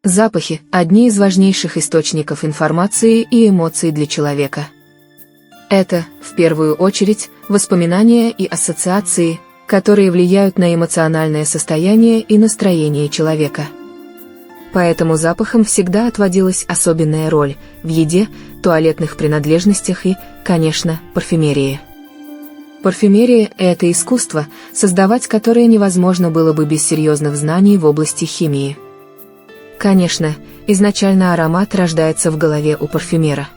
Запахи – одни из важнейших источников информации и эмоций для человека. Это, в первую очередь, воспоминания и ассоциации, которые влияют на эмоциональное состояние и настроение человека. Поэтому запахам всегда отводилась особенная роль в еде, туалетных принадлежностях и, конечно, парфюмерии. Парфюмерия – это искусство, создавать которое невозможно было бы без серьезных знаний в области химии. Конечно, изначально аромат рождается в голове у парфюмера.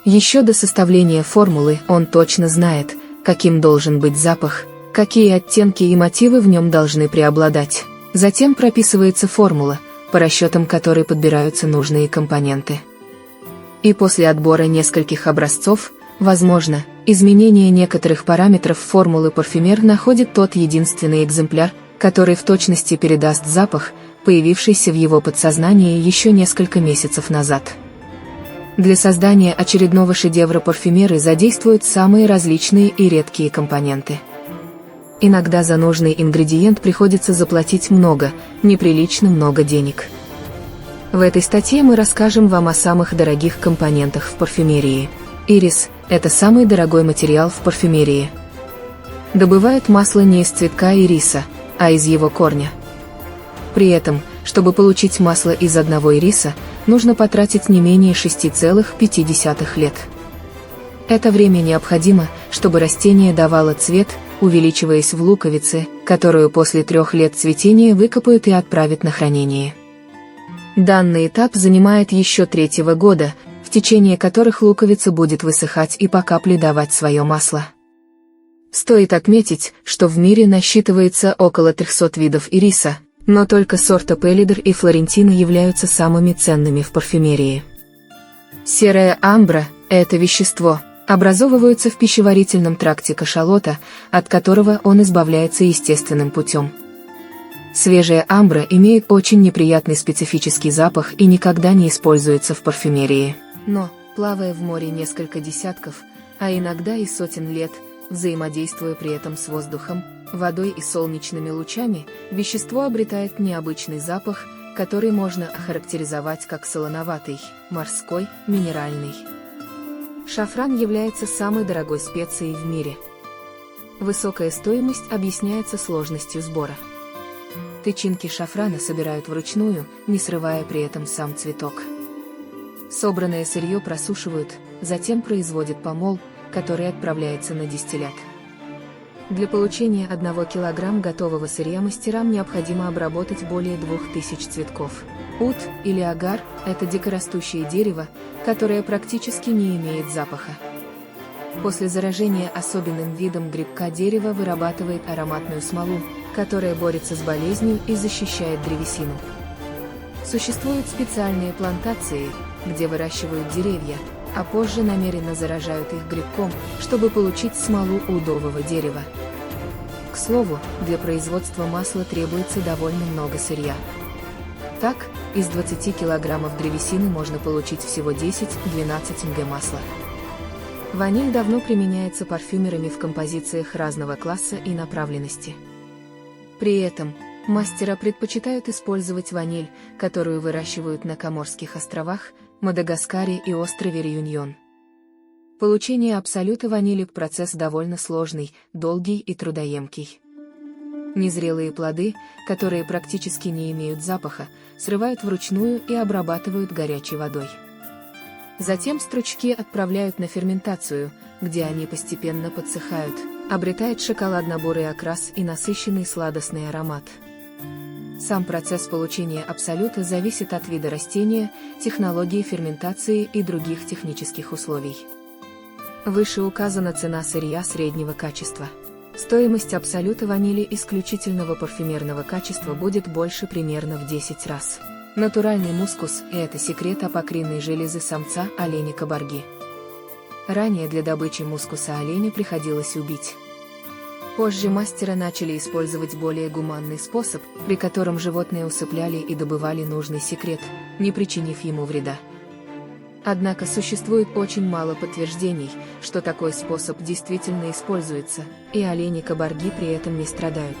Еще до составления формулы он точно знает, каким должен быть запах, какие оттенки и мотивы в нем должны преобладать. Затем прописывается формула, по расчетам которой подбираются нужные компоненты. И после отбора нескольких образцов, возможно, изменение некоторых параметров формулы парфюмер находит тот единственный экземпляр, который в точности передаст запах, появившийся в его подсознании еще несколько месяцев назад. Для создания очередного шедевра парфюмеры задействуют самые различные и редкие компоненты. Иногда за нужный ингредиент приходится заплатить много, неприлично много денег. В этой статье мы расскажем вам о самых дорогих компонентах в парфюмерии. Ирис – это самый дорогой материал в парфюмерии. Добывают масло не из цветка ириса, а из его корня. При этом, чтобы получить масло из одного ириса, нужно потратить не менее 6,5 лет. Это время необходимо, чтобы растение давало цвет, увеличиваясь в луковице, которую после 3 лет цветения выкопают и отправят на хранение. Данный этап занимает еще 3-го года, в течение которых луковица будет высыхать и по капле давать свое масло. Стоит отметить, что в мире насчитывается около 300 видов ириса, но только сорта Пеллидер и Флорентина являются самыми ценными в парфюмерии. Серая амбра – это вещество, образовывается в пищеварительном тракте кашалота, от которого он избавляется естественным путем. Свежая амбра имеет очень неприятный специфический запах и никогда не используется в парфюмерии. Но, плавая в море несколько десятков, а иногда и сотен лет, взаимодействуя при этом с воздухом, водой и солнечными лучами, вещество обретает необычный запах, который можно охарактеризовать как солоноватый, морской, минеральный. Шафран является самой дорогой специей в мире. Высокая стоимость объясняется сложностью сбора. Тычинки шафрана собирают вручную, не срывая при этом сам цветок. Собранное сырье просушивают, затем производят помол, который отправляется на дистиллят. Для получения 1 килограмма готового сырья мастерам необходимо обработать более 2000 цветков. Ут или агар – это дикорастущее дерево, которое практически не имеет запаха. После заражения особенным видом грибка дерево вырабатывает ароматную смолу, которая борется с болезнью и защищает древесину. Существуют специальные плантации, где выращивают деревья, а позже намеренно заражают их грибком, чтобы получить смолу удового дерева. К слову, для производства масла требуется довольно много сырья. Так, из 20 килограммов древесины можно получить всего 10-12 мг масла. Ваниль давно применяется парфюмерами в композициях разного класса и направленности. При этом, мастера предпочитают использовать ваниль, которую выращивают на Коморских островах, Мадагаскаре и острове Реюньон. Получение абсолюта ванили – процесс довольно сложный, долгий и трудоемкий. Незрелые плоды, которые практически не имеют запаха, срывают вручную и обрабатывают горячей водой. Затем стручки отправляют на ферментацию, где они постепенно подсыхают, обретает шоколадно-бурый окрас и насыщенный сладостный аромат. Сам процесс получения абсолюта зависит от вида растения, технологии ферментации и других технических условий. Выше указана цена сырья среднего качества. Стоимость абсолюта ванили исключительного парфюмерного качества будет больше примерно в 10 раз. Натуральный мускус – это секрет апокринной железы самца оленя кабарги. Ранее для добычи мускуса оленя приходилось убить. Позже мастера начали использовать более гуманный способ, при котором животное усыпляли и добывали нужный секрет, не причинив ему вреда. Однако существует очень мало подтверждений, что такой способ действительно используется, и олени кабарги при этом не страдают.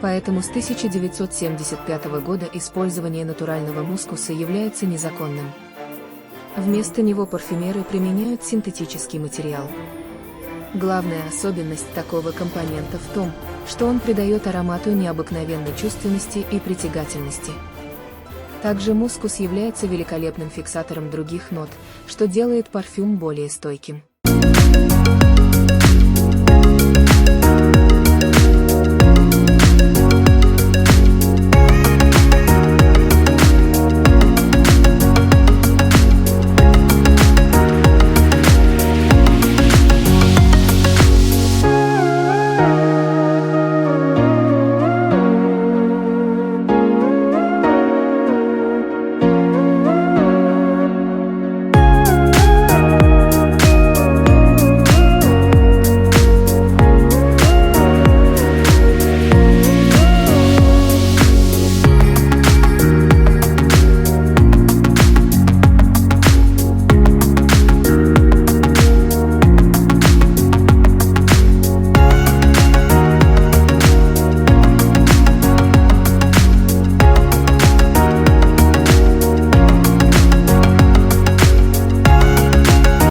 Поэтому с 1975 года использование натурального мускуса является незаконным. Вместо него парфюмеры применяют синтетический материал. Главная особенность такого компонента в том, что он придает аромату необыкновенной чувственности и притягательности. Также мускус является великолепным фиксатором других нот, что делает парфюм более стойким.